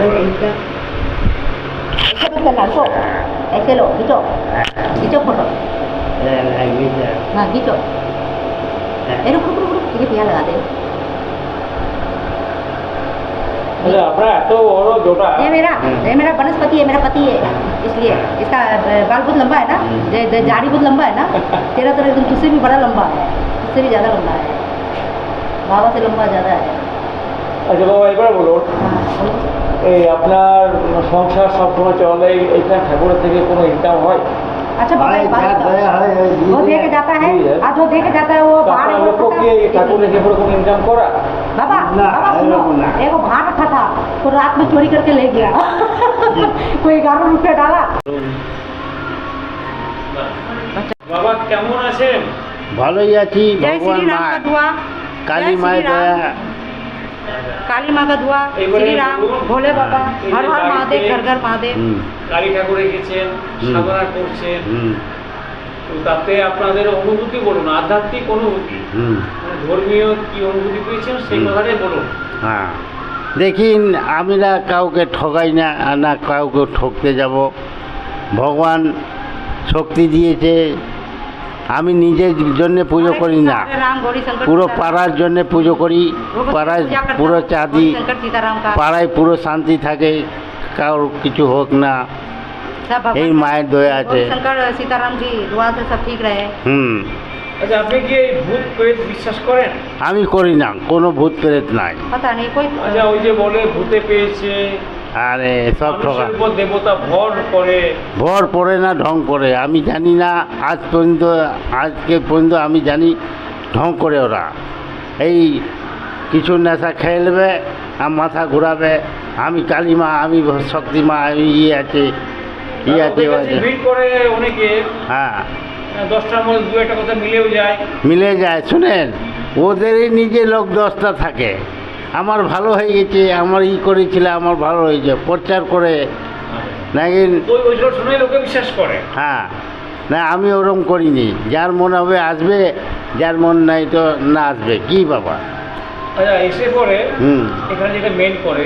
ऐसे भी करना इसको, ऐसे लो खींचो खींचो फोटो। हाँ खींचो। रुक रुक रुक रुक, ये भैया लगा दे। अपना तो और जोटा ये मेरा वनस्पति है, मेरा पति है, इसलिए इसका बाल बहुत लंबा है ना, जाड़ी बहुत लंबा है ना। तेरा तो एकदम तुझसे भी बड़ा लंबा है, तुझसे भी ज़्यादा लंबा है, बाबा से लंबा ज़्यादा है। আচ্ছা বাবা এবার বলুন, এই আপনার সংসার সবসময় চলে এইখানে ঠাকুরের থেকে কোনো ইনকাম হয়? अच्छा बाबा एक बात बताओ, वो दे के जाता है, आज वो दे के जाता है, वो भाड़ আপনার লোককে ঠাকুর রেখে পরে কোনো ইনকাম করা? बाबा बाबा सुनो, देखो भाड़ रखा था तो रात में चोरी करके ले गया। कोई 11 रुपये डाला। বাবা কেমন আছেন? ভালোই আছি। जय ভগবান श्री মা राम का दुआ, কালী जय মায়ের श्री राम, দয়া। काली माँ का दुआ, श्री राम, भोले बाबा, हर हर महादेव, घर घर महादेव। কালী ঠাকুর রেখেছেন, সাধনা করছেন, তো তাতে আপনাদের অনুভূতি বলুন, আধ্যাত্মিক অনুভূতি, মানে ধর্মীয় কি অনুভূতি পেয়েছেন সেই কথাটাই বলুন। হ্যাঁ দেখিন, আমি না কাউকে ঠকাই না, না কাউকে ঠকতে যাব। ভগবান শক্তি দিয়েছে, আমি নিজের জন্য পুজো করি না, পুরো পাড়ার জন্য পুজো করি। পাড়ায় পুরো চাঁদি, পাড়ায় পুরো শান্তি থাকে, কারোর কিছু হোক না, এই মায়ের দয়া আছে। शंकर सीताराम की दुआ से सब ठीक रहे। আচ্ছা আপনি কি এই ভূত প্রেত বিশ্বাস করেন? আমি করি না, কোনো ভূত প্রেত নাই। पता नहीं कोई। আচ্ছা ওই যে বলে ভূতে পেয়েছে, আরে সব ঠকা, মানুষের উপর দেবতা ভর করে। ভর পড়ে না, ঢং করে। আমি জানি না, আজকে পর্যন্ত আমি জানি ঢং করে ওরা। এই কিছু নেশা খেয়ে নেবে আর মাথা ঘুরাবে, আমি কালী মা, আমি শক্তি মা, আমি আছে ভিড় করে অনেকে, হ্যাঁ 10টার মধ্যে 2-1টা কথা মিলেও যায়। মিলে যায়। শুনেন, ওদেরই নিজে লোক 10টা থাকে। আমার ভালো হয়ে গেছে, আমার করেছিল, আমার ভালো হয়েছে, প্রচার করে নাকি ওইসব শুনে লোকে বিশ্বাস করে। হ্যাঁ, না আমি ওরকম করিনি। যার মন হবে আসবে, যার মন নাই তো না আসবে। কি বাবা? আচ্ছা এসে পরে এখানে যেটা মেন করে,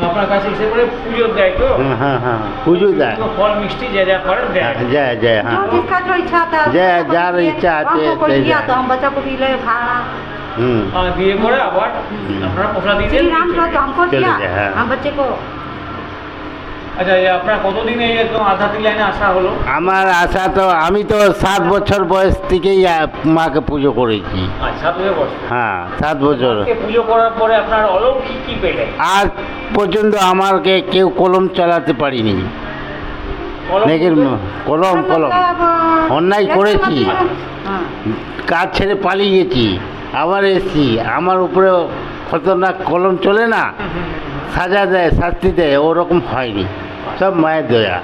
আপনার কাছে এসে পরে পুজো দেয় তো? হ্যাঁ হ্যাঁ, পুজো দেয়, ফল মিষ্টি যা যা করে দেয়। জয় জয়। হ্যাঁ, जिसका जो इच्छा था, যার ইচ্ছা আছে कोई दिया तो हम बच्चा को भी ले खाना। দিয়ে পরে আবার আপনারা প্রসাদ श्री দিয়েছেন। राम को तो हमको चले दिया, गए, हाँ। हम बच्चे को। আচ্ছা আপনার কতদিন এই একদম আধ্যাত্মিক লাইনে আসা হলো? আমার আশা তো, আমি তো 7 বছর বয়স থেকেই মাকে পুজো করেছি। আচ্ছা 7 বছর। হ্যাঁ 7 বছর। পুজো করার পরে আপনার অলৌকিক কি পেলেন? আজ পর্যন্ত আমাকে কেউ কলম চালাতে পারিনি। দেখেন, কলম অন্যায় করেছি, কাজ ছেড়ে পালিয়ে গেছি, আবার এসছি, আমার উপরে খতরনাক কলম চলে না, সাজা দেয়, শাস্তি দেয়, ওরকম হয়নি। সব মায়ের দয়া।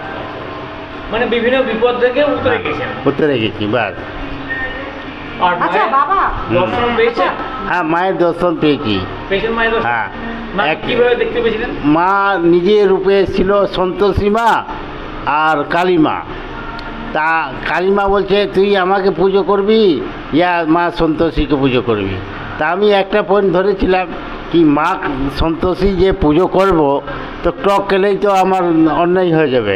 মানে বিভিন্ন বিপদ থেকে উতরে গেছেন। উতরে গেছি বাস। আর अच्छा बाबा, দর্শন পেয়েছেন? হ্যাঁ, মায়ের দর্শন পেয়েছি। পেয়েছেন মায়ের দর্শন? হ্যাঁ। কিভাবে দেখতে পেয়েছিলেন? মা নিজের রূপে ছিল সন্তোষী মা আর কালী মা। তা কালী মা বলছে তুই আমাকে পুজো করবি, ইয়া মা সন্তোষীকে পুজো করবি। তা আমি একটা পয়েন্ট ধরেছিলাম কি, মা সন্তোষী যে পুজো করব তো টক খেলেই তো আমার অন্যায় হয়ে যাবে।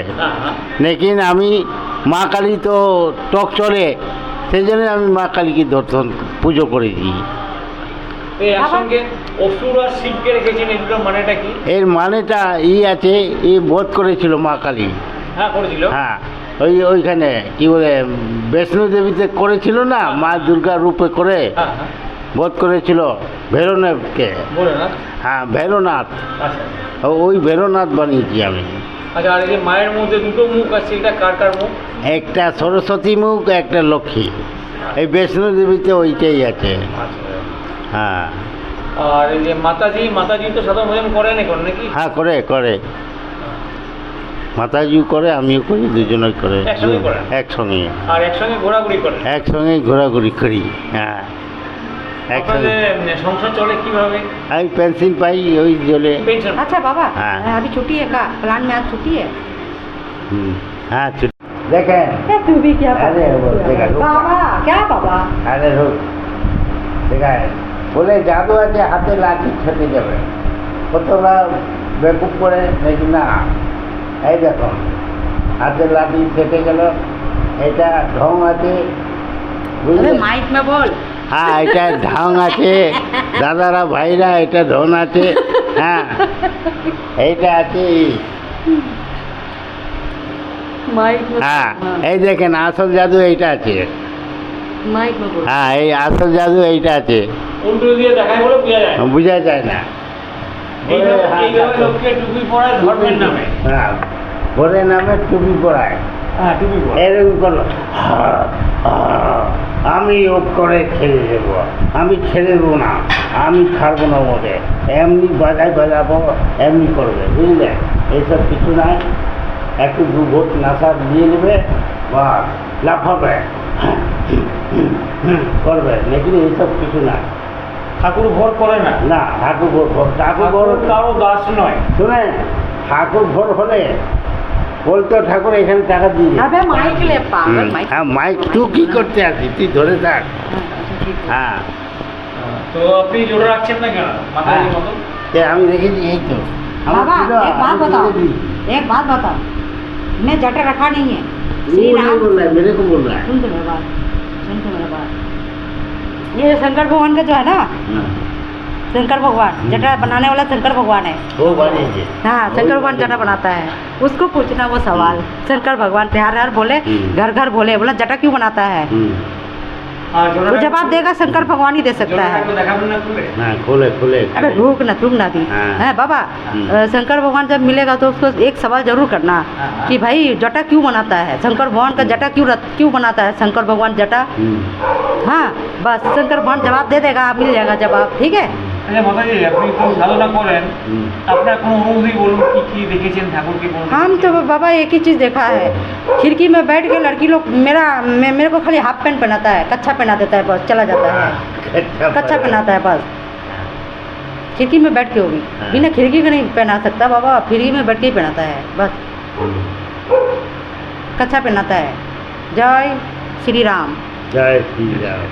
লেকিন আমি মা কালী তো টক চলে, সেই জন্য আমি মা কালীকে দর্শন পুজো করেছি। এই একসঙ্গে অসুর আর শিবকে রেখেছেন, এগুলোর মানেটা কি? এর মানেটা আছে, বোধ করেছিল মা কালী। হ্যাঁ করেছিল। হ্যাঁ, ওইখানে কি বলে বৈষ্ণো দেবীতে করেছিল না, মা দুর্গা রূপে করে বোধ করেছিল ভৈরবনাথকে। হ্যাঁ ভৈরবনাথ, ওই ভৈরবনাথ বানিয়েছি আমি। আচ্ছা আর এই যে মায়ের মধ্যে দুটো মুখ আছে, এটা কার কার মুখ? একটা সরস্বতী মুখ, একটা লক্ষ্মী। এই বৈষ্ণো দেবীতে ওইটাই আছে। হ্যাঁ। আর এই যে মাতাজি তো সাধারণ ভোজন করেন এখন নাকি? হ্যাঁ করে, মাতাজিও করে, আমিও করি, দুজনেই করে একসঙ্গে। আর একসঙ্গে ঘোরাঘুরি করেন? একসঙ্গে ঘোরাঘুরি করি। হ্যাঁ একসঙ্গে। সংসার চলে কিভাবে? আমি পেনশন পাই, ওই জলে। अच्छा बाबा, हाँ। अभी छुट्टी है का? प्लान में आज छुट्टी है? हाँ देखें। तू भी क्या अरे वो देखा बाबा, क्या बाबा? अरे रुक, देखा है बोले जादू আছে হাতে লাঠি খেতে যাবে, কতটা বেকুব করে নাকি না। এই দেখো হাতের লাঠি ফেটে গেল, এটা ঢং আছে, বুঝলে? माइक में बोल। হ্যাঁ এটা ঢং আছে দাদারা ভাইরা, এটা ঢং আছে। হ্যাঁ এইটা আছে। माइक में। হ্যাঁ এই দেখেন আসল জাদু এইটা আছে। माइक में बोल। হ্যাঁ এই আসল জাদু এইটা আছে, উল্টো দিয়ে দেখায় বলে বোঝা যায়। বোঝা যায় না। এইভাবে লোককে টুপি পরায় ধর্মের নামে। হ্যাঁ ভোরের নামে টুপি পরায়, হ্যাঁ টুপি পরায়। এরকম করলো আমি ও করে ছেড়ে দেবো, আমি ছেড়ে দেবো না, আমি ছাড়বো না ওকে, এমনি বাজাবো, এমনি করবে, বুঝলে? এইসব কিছু নাই। একটু দু ভোট নাশা দিয়ে নেবে বা লাফাবে করবে, লেকিন এইসব কিছু না। ঠাকুর ভোর করে না। না ঠাকুর ভোর, ঠাকুর ভোর কারো দাস নয়। শুনে, ঠাকুর ভোর হলে বলতো ঠাকুর এখানে টাকা দিয়ে দে। अबे माइक ले पागल माइक। হ্যাঁ মাইক তুই কি করতে আসিস, তুই ধরে থাক। হ্যাঁ তো আপনি জোরে রাখছেন না কেন মাথায় হ্যাঁ। মতন? আমি দেখেছি এই তো আমার बाबा ছিল, एक बात আমি बताओ, তুলে দিই। एक बात बताओ, मैं जटा रखा नहीं है। वो श्री नहीं राम, बोल रहा है, मेरे को बोल रहा है। सुन तो मेरा बात, सुन तो मेरा बात। ये शंकर भगवान का जो है ना, हाँ, शंकर भगवान जटा बनाने वाला शंकर भगवान है। वो बने थे। हाँ शंकर भगवान जटा बनाता है, उसको पूछना वो सवाल। शंकर भगवान से हर हर बोले, घर घर बोले, बोला जटा क्यों बनाता है? হ্যাঁ, জোরে वो রাখবেন। जवाब देगा शंकर भगवान ही दे सकता জোরে है। রাখবেন, দেখাবেন না খুলে? हाँ खोले खोले। अरे रुक ना भी हाँ। है बाबा। शंकर भगवान जब मिलेगा तो उसको एक सवाल जरूर करना हाँ। कि भाई जटा क्यों बनाता है, शंकर भगवान का जटा क्यों बनाता है शंकर भगवान जटा। हाँ बस शंकर भगवान जवाब दे देगा, मिल जाएगा जवाब, ठीक है। আচ্ছা মাতাজি, আপনি তো সাধনা করেন, আপনার কোনো অনুভূতি বলুন, কি কি দেখেছেন ঠাকুরকে? কোনো हम तो बाबा एक ही चीज़ देखा है, खिड़की में बैठ के लड़की लोग मेरे को खाली हाफ पैंट पहनाता है, कच्छा पहना देता है, बस चला जाता है, कच्छा पहनाता है बस। खिड़की में बैठ के होगी, बिना खिड़की के नहीं पहना सकता बाबा, खिड़की में बैठ के ही पहनाता है बस, कच्छा पहनाता है। जय श्री राम। जय श्री राम।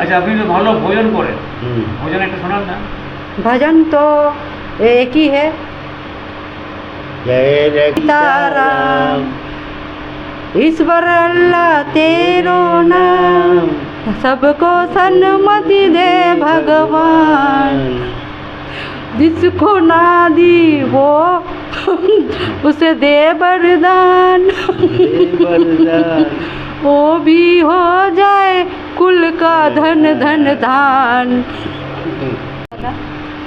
আচ্ছা আপনি তো ভালো ভোজন করেন, ভোজন একটা শোনান না। भजन तो एक ही है, जय सीताराम ईश्वर अल्लाह तेरो नाम, सबको सन्मति दे भगवान, जिसको ना दी वो उसे दे वरदान, वो भी हो जाए कुल का धन धन धान।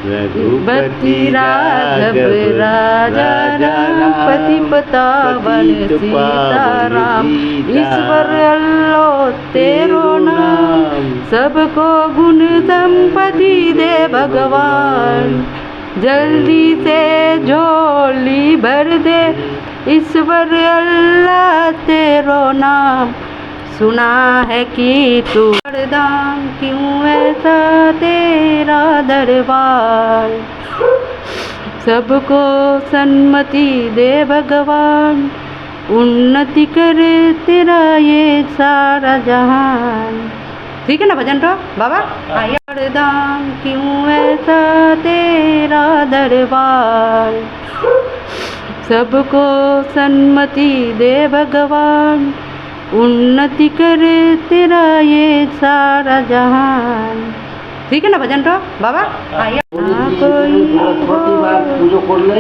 रघुपति राघव राजा राम, पतिपतावन सीताराम, ईश्वर अल्लाह तेरो नाम, सबको गुण संपत्ति दे भगवान, जल्दी से झोली भर दे ईश्वर अल्लाह तेरो नाम, सुना है कि तू वरदान, क्यों ऐसा तेरा दरबार, सबको सन्मति दे भगवान, उन्नति करे तेरा ये सारा जहान। ठीक है ना भजन तो बाबा? आइए। वरदान क्यों ऐसा तेरा दरबार, सबको सन्मति दे भगवान, उन्नति करे तेरा ये सारा जहान। ठीक है ना भजन तो बाबा? आइए।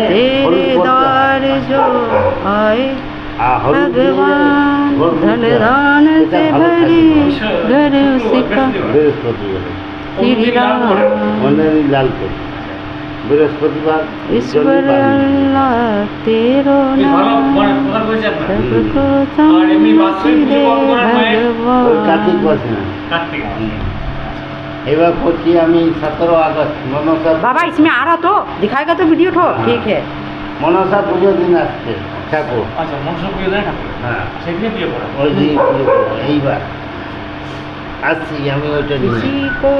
तेरे द्वार जो आए भगवान, धन दान से भरी घर उसका श्री राम, बृहस्पतिवार ईश्वर अल्लाह तेरो नाम, सबको सन्मति दे कार्तिक भगवान। মাসে না, এবার করছি আমি 17 আগস্ট মনসা। बाबा इसमें आ रहा तो दिखाएगा तो वीडियो ठो, ठीक है। মনসা পুজোর দিন আসছে ঠাকুর। আচ্ছা মনসা পুজো দেয় ঠাকুর? হ্যাঁ সেদিনে পুজো করা। ওই দিন পুজো করবো। এইবার আসছি আমি ওইটা নিয়ে। किसी को